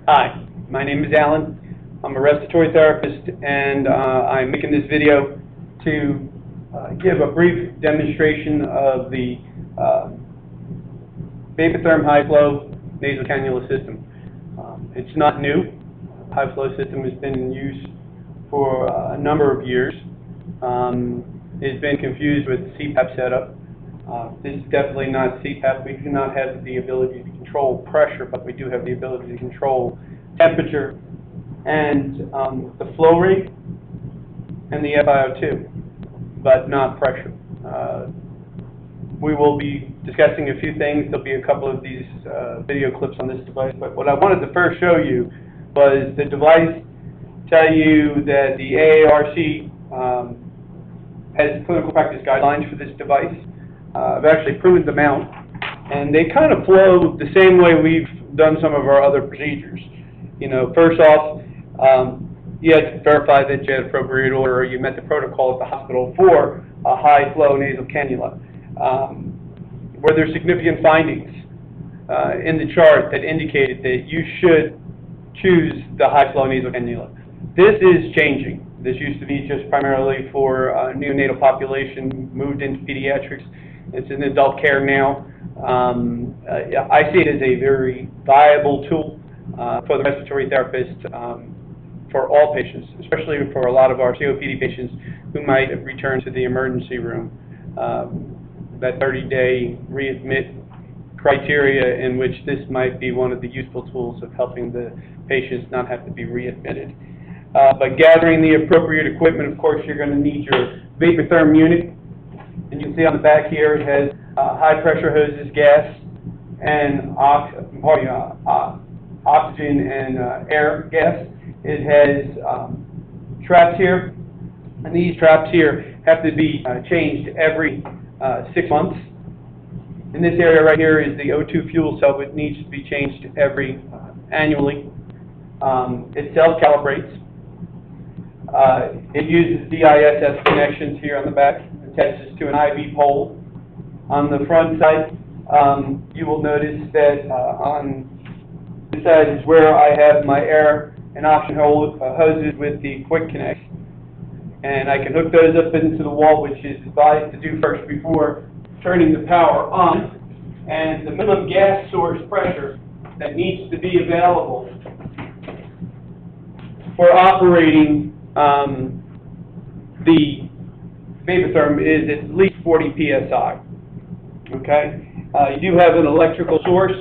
Hi, my name is Alan. I'm a respiratory therapist, and I'm making this video to give a brief demonstration of the Vapotherm high flow nasal cannula system. It's not new. High flow system has been in use for a number of years. It's been confused with CPAP setup. This is definitely not CPAP. We do not have the ability to control pressure, but we do have the ability to control temperature and the flow rate and the FiO2, but not pressure. We will be discussing a few things. There'll be a couple of these video clips on this device, but what I wanted to first show you was the device. Tell you that the AARC has clinical practice guidelines for this device. I've actually printed them out, and they kind of flow the same way we've done some of our other procedures. You know, first off, you had to verify that you had appropriate order or you met the protocol at the hospital for a high flow nasal cannula. Were there significant findings in the chart that indicated that you should choose the high flow nasal cannula? This is changing. This used to be just primarily for neonatal population, moved into pediatrics. It's in adult care now. I see it as a very viable tool for the respiratory therapist for all patients, especially for a lot of our COPD patients who might return to the emergency room. That 30-day readmit criteria in which this might be one of the useful tools of helping the patients not have to be readmitted. But gathering the appropriate equipment, of course, you're going to need your Vapotherm unit. And you can see on the back here it has high pressure hoses, gas, and oxygen and air gas. It has traps here, and these traps here have to be changed every 6 months. In this area right here is the O2 fuel cell, which needs to be changed annually. It self-calibrates. It uses DISS connections here on the back, attaches to an IV pole. On the front side, you will notice that on this side is where I have my air and oxygen hoses with the quick connect. And I can hook those up into the wall, which is advised to do first before turning the power on. And the minimum gas source pressure that needs to be available for operating the Vapotherm is at least 40 psi. Okay? You do have an electrical source.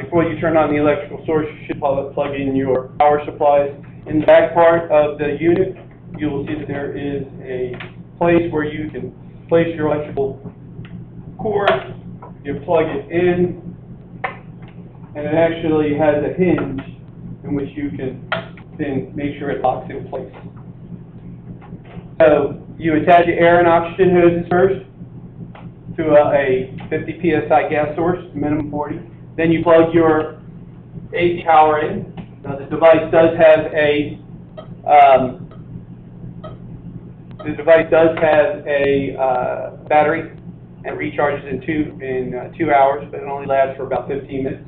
Before you turn on the electrical source, you should plug in your power supplies. In the back part of the unit, you will see that there is a place where you can place your electrical cord. You plug it in, and it actually has a hinge in which you can then make sure it locks in place. So you attach your air and oxygen hoses first to a 50 psi gas source, minimum 40. Then you plug your AC power in. Now the device does have a battery and recharges in 2 hours, but it only lasts for about 15 minutes.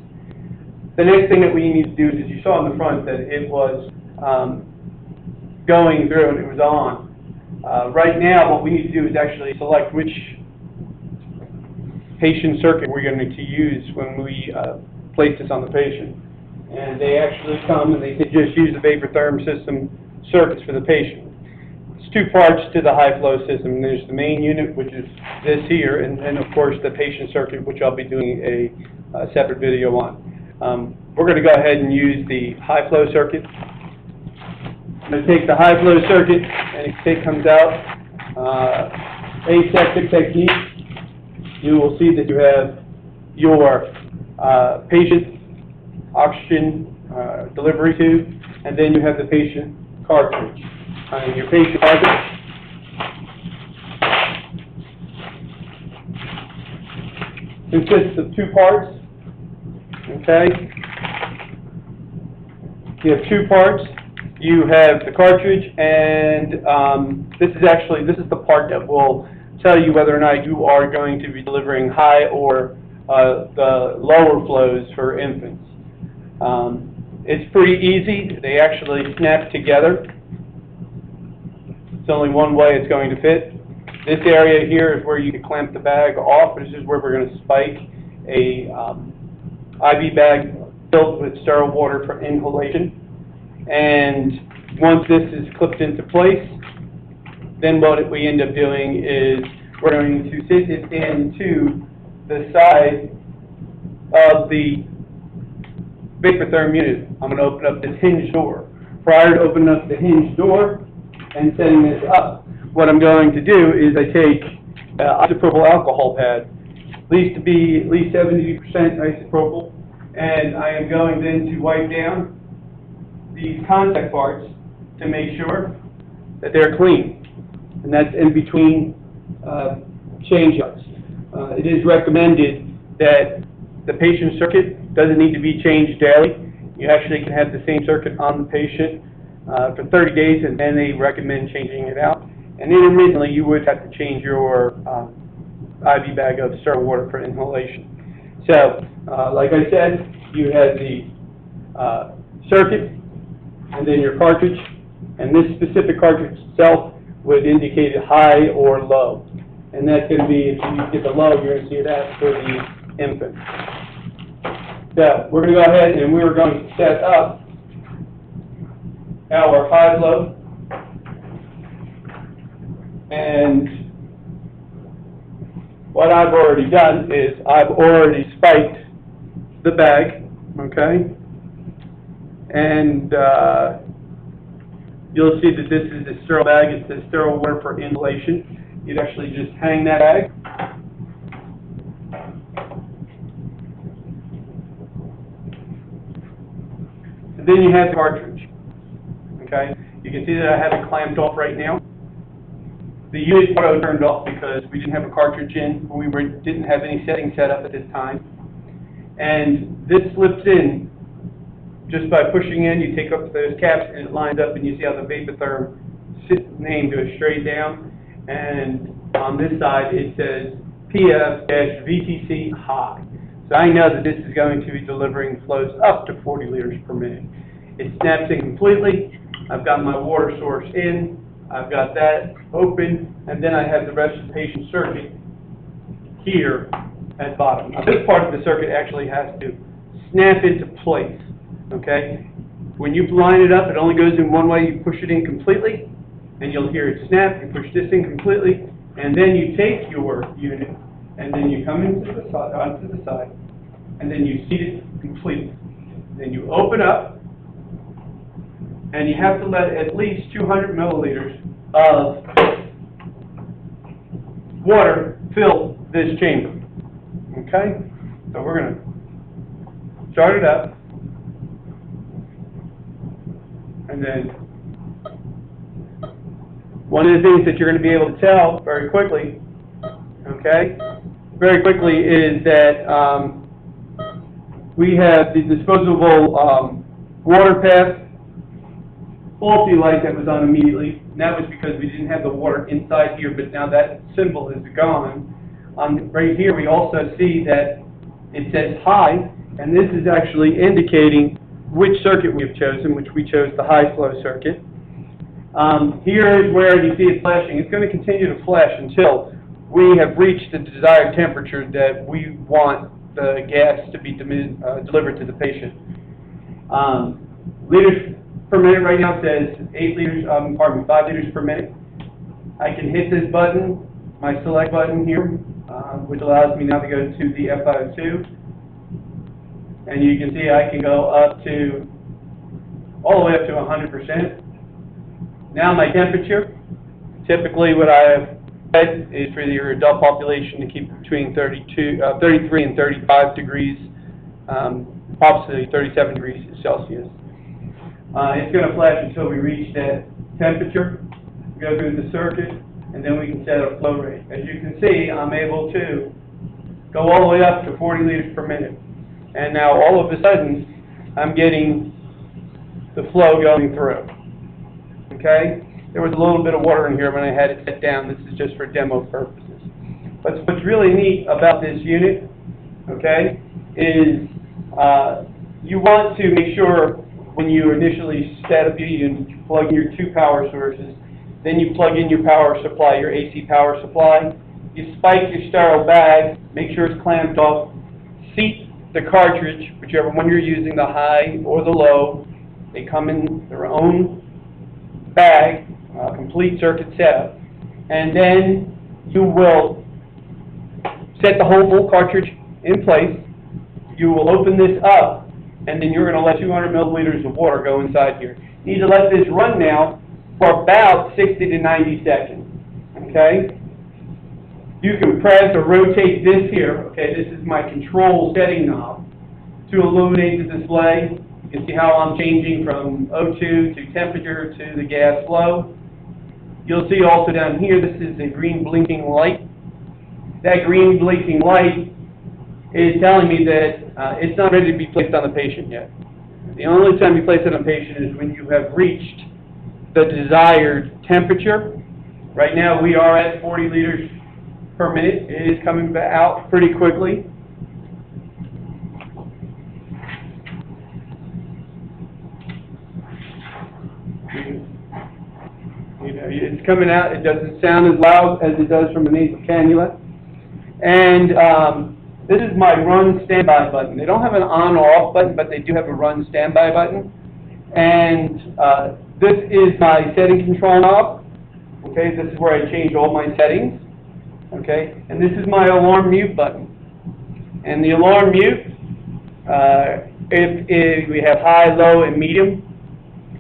The next thing that we need to do is, you saw in the front that it was going through and it was on. Right now, what we need to do is actually select which patient circuit we're going to use when we place this on the patient. And they actually come and they can just use the Vapotherm system circuits for the patient. There's two parts to the high flow system. There's the main unit, which is this here, and then of course the patient circuit, which I'll be doing a separate video on. We're going to go ahead and use the high flow circuit. I'm going to take the high flow circuit, and it comes out aseptic technique. You will see that you have your patient oxygen delivery tube, and then you have the patient cartridge. Your patient cartridge consists of two parts. Okay? You have two parts. You have the cartridge, and this is the part that will tell you whether or not you are going to be delivering high or the lower flows for infants. It's pretty easy. They actually snap together. It's only one way it's going to fit. This area here is where you can clamp the bag off. This is where we're going to spike a IV bag filled with sterile water for inhalation. And once this is clipped into place, then what we end up doing is we're going to sit it into the side of the vapotherm unit. I'm going to open up this hinge door. Prior to opening up the hinge door and setting this up, what I'm going to do is I take isopropyl alcohol pad, needs to be at least 70% isopropyl, and I am going then to wipe down these contact parts to make sure that they're clean, and that's in between change-ups. It is recommended that the patient circuit doesn't need to be changed daily. You actually can have the same circuit on the patient for 30 days, and then they recommend changing it out. And intermittently, you would have to change your IV bag of sterile water for inhalation. So, like I said, you have the circuit, and then your cartridge, and this specific cartridge itself would indicate a high or low. And that's going to be, if you get the low, you're going to see that for the infant. So, we're going to go ahead and we're going to set up our high flow. And what I've already done is I've already spiked the bag, okay? And you'll see that this is a sterile bag. It's a sterile water for inhalation. You'd actually just hang that bag. And then you have the cartridge, okay? You can see that I have it clamped off right now. The unit auto turned off because we didn't have a cartridge in. We didn't have any settings set up at this time. And this slips in just by pushing in. You take up those caps and it lines up, and you see how the vapotherm name goes straight down. And on this side it says PF-VTC high. So I know that this is going to be delivering flows up to 40 liters per minute. It snaps in completely. I've got my water source in. I've got that open, and then I have the rest of the patient circuit here at the bottom. Now, this part of the circuit actually has to snap into place, okay? When you line it up, it only goes in one way. You push it in completely, and you'll hear it snap. You push this in completely, and then you take your unit, and then you come into the side, onto the side, and then you seat it completely. Then you open up, and you have to let at least 200 milliliters of water fill this chamber, okay? So we're going to start it up, and then one of the things that you're going to be able to tell very quickly, is that we have the disposable water path faulty light that was on immediately, and that was because we didn't have the water inside here, but now that symbol is gone. Right here we also see that it says high, and this is actually indicating which circuit we have chosen, which we chose the high flow circuit. Here is where you see it flashing. It's going to continue to flash until we have reached the desired temperature that we want the gas to be delivered to the patient. Liters per minute right now says 5 liters per minute. I can hit this button, my select button here, which allows me now to go to the FiO2. And you can see I can go up to, all the way up to 100%. Now my temperature, typically what I have said is for your adult population to keep between 33 and 35 degrees, possibly 37 degrees Celsius. It's going to flash until we reach that temperature, go through the circuit, and then we can set a flow rate. As you can see, I'm able to go all the way up to 40 liters per minute. And now all of a sudden, I'm getting the flow going through. Okay? There was a little bit of water in here when I had it set down. This is just for demo purposes. But what's really neat about this unit, okay, is you want to make sure when you initially set up, you plug in your two power sources, then you plug in your power supply, your AC power supply. You spike your sterile bag, make sure it's clamped off, seat the cartridge, whichever one you're using, the high or the low. They come in their own bag, complete circuit setup, and then you will set the whole full cartridge in place. You will open this up, and then you're going to let 200 milliliters of water go inside here. You need to let this run now for about 60 to 90 seconds, okay? You can press or rotate this here, okay? This is my control setting knob to illuminate the display. You can see how I'm changing from O2 to temperature to the gas flow. You'll see also down here, this is a green blinking light. That green blinking light is telling me that it's not ready to be placed on the patient yet. The only time you place it on a patient is when you have reached the desired temperature. Right now we are at 40 liters per minute. It is coming out pretty quickly. You know, it's coming out. It doesn't sound as loud as it does from a nasal cannula. And this is my run standby button. They don't have an on-off button, but they do have a run standby button. And this is my setting control knob. Okay, this is where I change all my settings. Okay, and this is my alarm mute button. And the alarm mute, if we have high, low, and medium.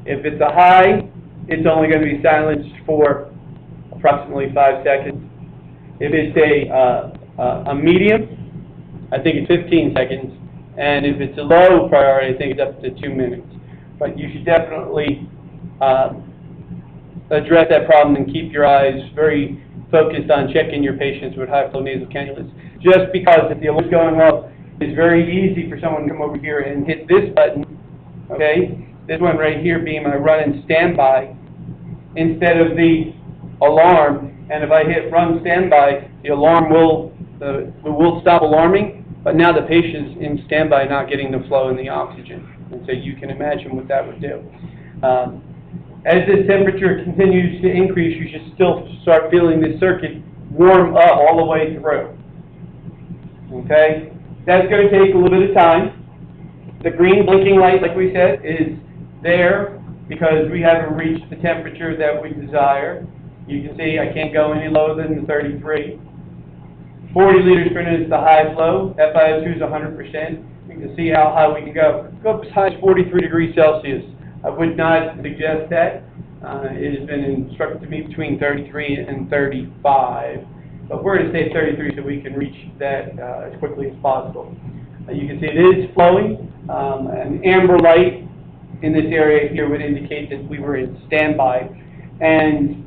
If it's a high, it's only going to be silenced for approximately 5 seconds. If it's a medium, I think it's 15 seconds. And if it's a low priority, I think it's up to 2 minutes. But you should definitely address that problem and keep your eyes very focused on checking your patients with high flow nasal cannulas. Just because if the alarm's going off, it's very easy for someone to come over here and hit this button, okay? This one right here being my run and standby instead of the alarm. And if I hit run standby, the alarm will stop alarming, but now the patient's in standby not getting the flow and the oxygen. And so you can imagine what that would do. As this temperature continues to increase, you should still start feeling this circuit warm up all the way through. Okay? That's going to take a little bit of time. The green blinking light, like we said, is there because we haven't reached the temperature that we desire. You can see I can't go any lower than the 33. 40 liters per minute is the high flow. FiO2 is 100%. You can see how high we can go. Go up as high as 43 degrees Celsius. I would not suggest that. It has been instructed to me between 33 and 35. But we're going to say 33 so we can reach that as quickly as possible. You can see it is flowing. An amber light in this area here would indicate that we were in standby. And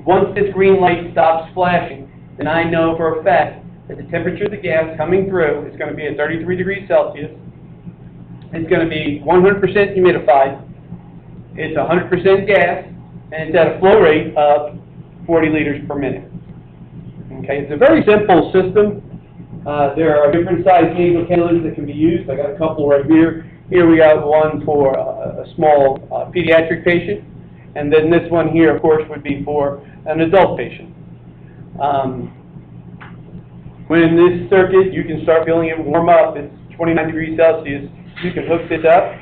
once this green light stops flashing, then I know for a fact that the temperature of the gas coming through is going to be at 33 degrees Celsius. It's going to be 100% humidified. It's 100% gas, and it's at a flow rate of 40 liters per minute. Okay, it's a very simple system. There are different size nasal cannulas that can be used. I got a couple right here. Here we got one for a small pediatric patient, and then this one here, of course, would be for an adult patient. When this circuit, you can start feeling it warm up. It's 29 degrees Celsius. You can hook this up,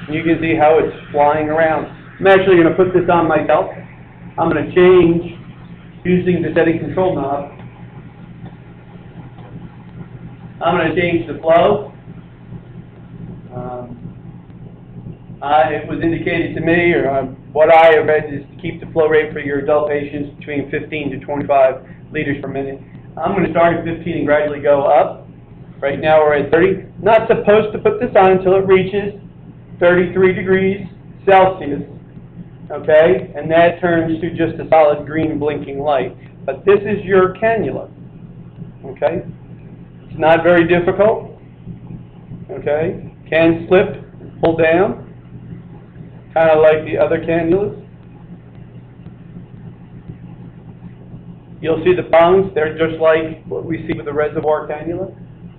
and you can see how it's flying around. I'm actually going to put this on myself. I'm going to change using the setting control knob. I'm going to change the flow. It was indicated to me, or what I have read, is to keep the flow rate for your adult patients between 15 to 25 liters per minute. I'm going to start at 15 and gradually go up. Right now we're at 30. Not supposed to put this on until it reaches 33 degrees Celsius. Okay? And that turns to just a solid green blinking light. But this is your cannula. Okay? It's not very difficult. Okay? Can slip, pull down, kind of like the other cannulas. You'll see the prongs. They're just like what we see with the reservoir cannula.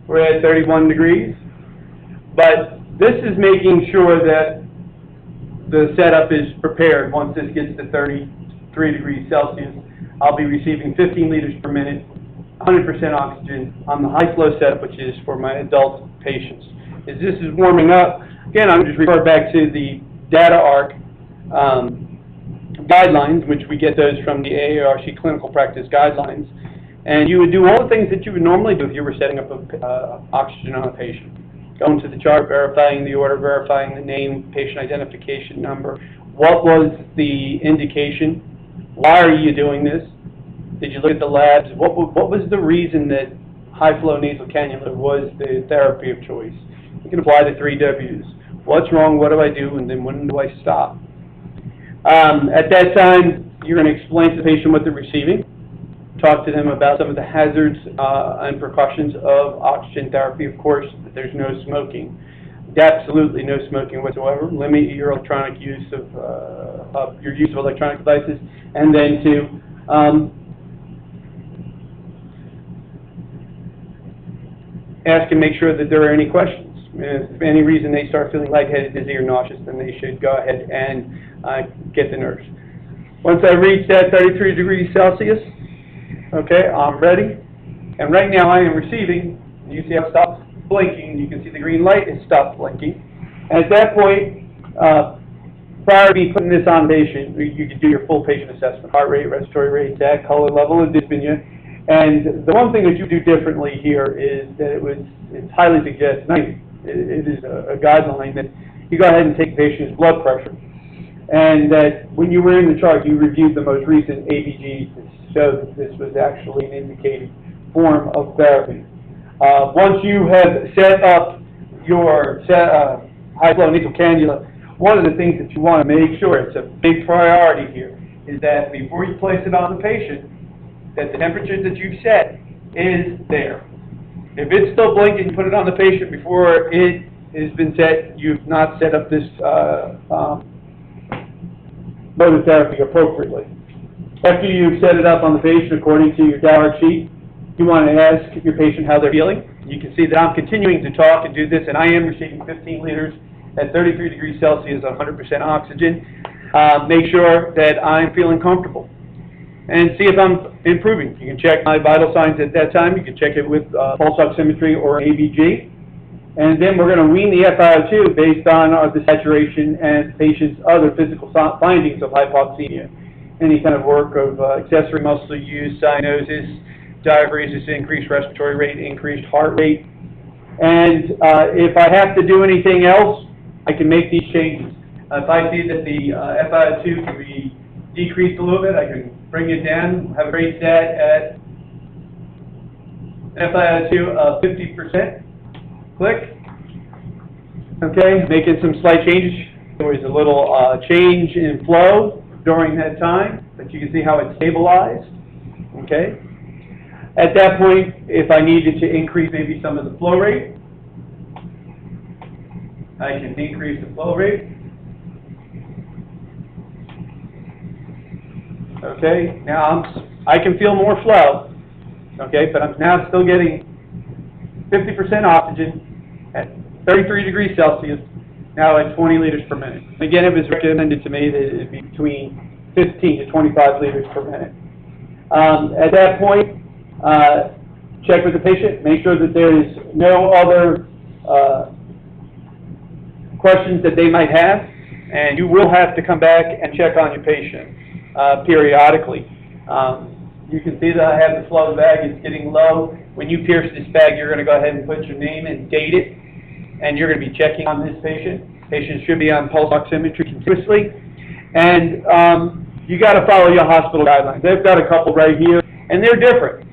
We're at 31 degrees. But This is making sure that the setup is prepared. Once this gets to 33 degrees Celsius, I'll be receiving 15 liters per minute, 100% oxygen on the high flow setup, which is for my adult patients. As this is warming up, again, I'm just refer back to the data arc guidelines, which we get those from the AARC clinical practice guidelines. And you would do all the things that you would normally do if you were setting up oxygen on a patient. Going to the chart, verifying the order, verifying the name, patient identification number. What was the indication? Why are you doing this? Did you look at the labs? What was the reason that high-flow nasal cannula was the therapy of choice? You can apply the 3 W's. What's wrong? What do I do? And then when do I stop? At that time, you're going to explain to the patient what they're receiving. Talk to them about some of the hazards and precautions of oxygen therapy. Of course, there's no smoking. Absolutely no smoking whatsoever. Limit your electronic use of your use of electronic devices, and then to ask and make sure that there are any questions. If for any reason they start feeling lightheaded, dizzy, or nauseous, then they should go ahead and get the nurse. Once I reach that 33 degrees Celsius, okay, I'm ready. And right now I am receiving, you see how it stops blinking, you can see the green light, it stopped blinking. And at that point, prior to me putting this on patient, you could do your full patient assessment, heart rate, respiratory rate, TAC, color level of dyspnea. And the one thing that you do differently here is that it's highly suggested, it is a guideline that you go ahead and take the patient's blood pressure. And that when you were in the chart, you reviewed the most recent ABGs to show that this was actually an indicated form of therapy. Once you have set up your high-flow nasal cannula, one of the things that you want to make sure, it's a big priority here, is that before you place it on the patient, that the temperature that you've set is there. If it's still blinking, put it on the patient before it has been set. You've not set up this mode of therapy appropriately. After you've set it up on the patient according to your data sheet, you want to ask your patient how they're feeling. You can see that I'm continuing to talk and do this, and I am receiving 15 liters at 33 degrees Celsius on 100% oxygen. Make sure that I'm feeling comfortable. And see if I'm improving. You can check my vital signs at that time. You can check it with pulse oximetry or ABG. And then we're going to wean the FiO2 based on the saturation and the patient's other physical findings of hypoxemia. Any kind of work of accessory muscle use, cyanosis, diaphoresis, increased respiratory rate, increased heart rate. And if I have to do anything else, I can make these changes. If I see that the FiO2 can be decreased a little bit, I can bring it down, have a rate set at FiO2 of 50%. Click. Okay, making some slight changes. There was a little change in flow during that time, but you can see how it stabilized. Okay. At that point, if I needed to increase maybe some of the flow rate, I can increase the flow rate. Okay, now I can feel more flow, okay, but I'm now still getting 50% oxygen at 33 degrees Celsius, now at 20 liters per minute. Again, it was recommended to me that it be between 15 to 25 liters per minute. At that point, check with the patient, make sure that there is no other questions that they might have, and you will have to come back and check on your patient periodically. You can see that I have the flow bag, it's getting low. When you pierce this bag, you're going to go ahead and put your name and date it, and you're going to be checking on this patient. Patient should be on pulse oximetry continuously, and you got to follow your hospital guidelines. They've got a couple right here, and they're different.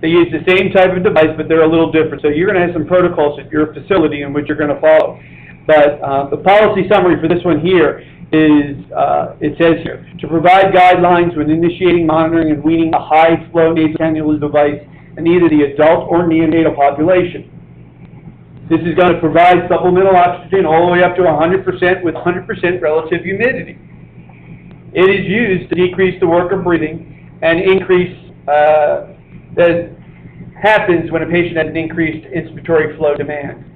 They use the same type of device, but they're a little different. So you're going to have some protocols at your facility in which you're going to follow. But the policy summary for this one here is, it says here, to provide guidelines when initiating, monitoring, and weaning a high-flow nasal cannula device in either the adult or neonatal population. This is going to provide supplemental oxygen all the way up to 100% with 100% relative humidity. It is used to decrease the work of breathing and increase that happens when a patient has an increased inspiratory flow demand.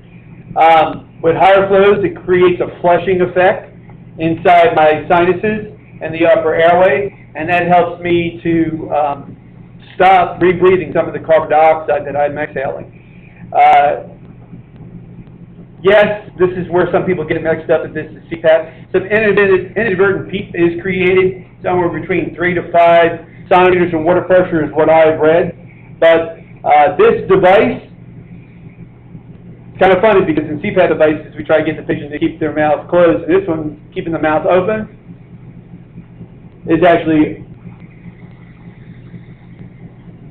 With higher flows, it creates a flushing effect inside my sinuses and the upper airway, and that helps me to stop rebreathing some of the carbon dioxide that I'm exhaling. Yes, this is where some people get mixed up, that this is CPAP. Some inadvertent PEEP is created, somewhere between 3 to 5 centimeters in water pressure is what I've read. But this device, it's kind of funny because in CPAP devices, we try to get the patient to keep their mouth closed. And this one, keeping the mouth open, is actually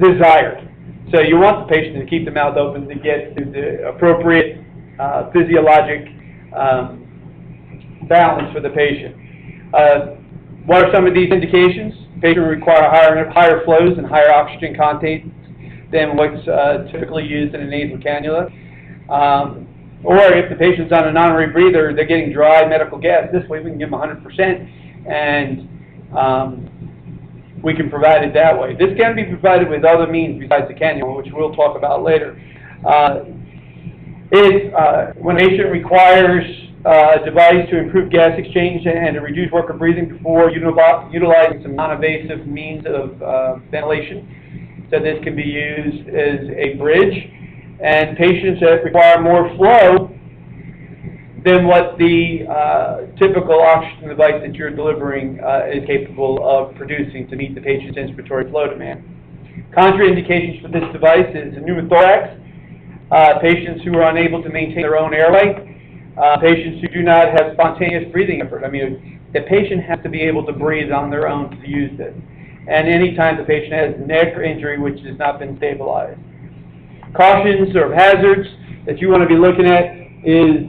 desired. So you want the patient to keep the mouth open to get to the appropriate physiologic balance for the patient. What are some of these indications? The patient will require higher flows and higher oxygen content than what's typically used in a nasal cannula. Or if the patient's on a non-rebreather, they're getting dry medical gas. This way we can give them 100%, and we can provide it that way. This can be provided with other means besides the cannula, which we'll talk about later. When a patient requires a device to improve gas exchange and to reduce work of breathing before utilizing some non-invasive means of ventilation. So this can be used as a bridge. And patients that require more flow than what the typical oxygen device that you're delivering is capable of producing to meet the patient's inspiratory flow demand. Contraindications for this device is pneumothorax, patients who are unable to maintain their own airway, patients who do not have spontaneous breathing effort. I mean, the patient has to be able to breathe on their own to use this. And anytime the patient has neck or injury which has not been stabilized. Cautions or hazards that you want to be looking at is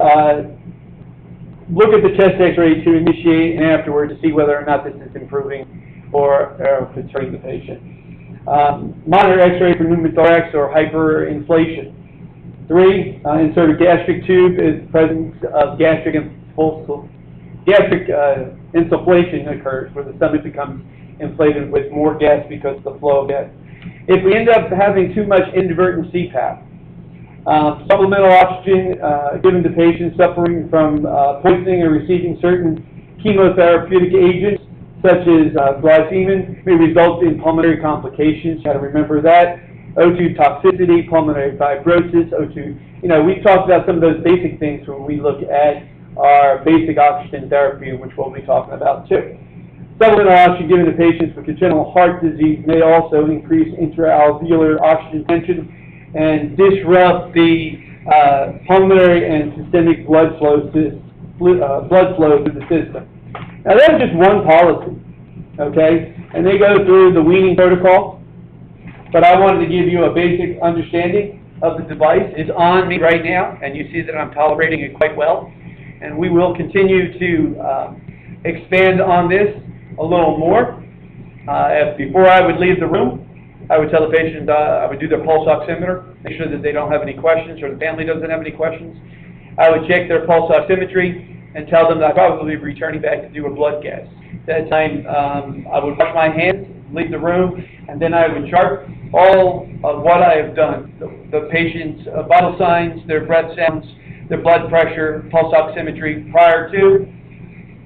look at the chest x-ray to initiate and afterward to see whether or not this is improving or if it's hurting the patient. Monitor x-ray for pneumothorax or hyperinflation. 3, insert a gastric tube if presence of gastric insufflation occurs, where the stomach becomes inflated with more gas because of the flow of gas. If we end up having too much inadvertent CPAP, supplemental oxygen given to patients suffering from poisoning or receiving certain chemotherapeutic agents, such as glycemine, may result in pulmonary complications. You got to remember that. O2 toxicity, pulmonary fibrosis, O2. We've talked about some of those basic things when we look at our basic oxygen therapy, which we'll be talking about too. Supplemental oxygen given to patients with congenital heart disease may also increase intra-alveolar oxygen tension and disrupt the pulmonary and systemic blood flow through the system. Now, that is just one policy, okay? And they go through the weaning protocol, but I wanted to give you a basic understanding of the device. It's on me right now, and you see that I'm tolerating it quite well. And we will continue to expand on this a little more. Before I would leave the room, I would tell the patient I would do their pulse oximeter, make sure that they don't have any questions or the family doesn't have any questions. I would check their pulse oximetry and tell them that I'd probably be returning back to do a blood gas. At that time, I would wash my hands, leave the room, and then I would chart all of what I have done. The patient's vital signs, their breath sounds, their blood pressure, pulse oximetry prior to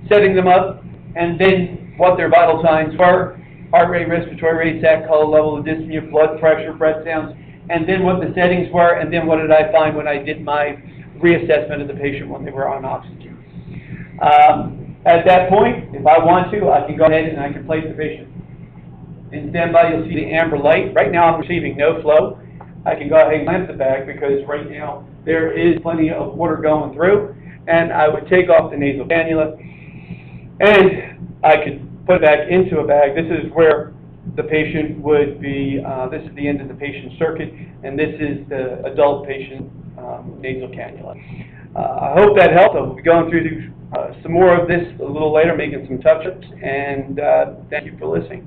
setting them up, and then what their vital signs were, heart rate, respiratory rate, sat color level, dyspnea, blood pressure, breath sounds, and then what the settings were, and then what did I find when I did my reassessment of the patient when they were on oxygen. At that point, if I want to, I can go ahead and I can place the patient in standby. You'll see the amber light. Right now I'm receiving no flow. I can go ahead and clamp the bag because right now there is plenty of water going through, and I would take off the nasal cannula and I could put it back into a bag. This is where the patient would be, this is the end of the patient circuit, and this is the adult patient nasal cannula. I hope that helped. I'll be going through some more of this a little later, making some touch-ups, and thank you for listening.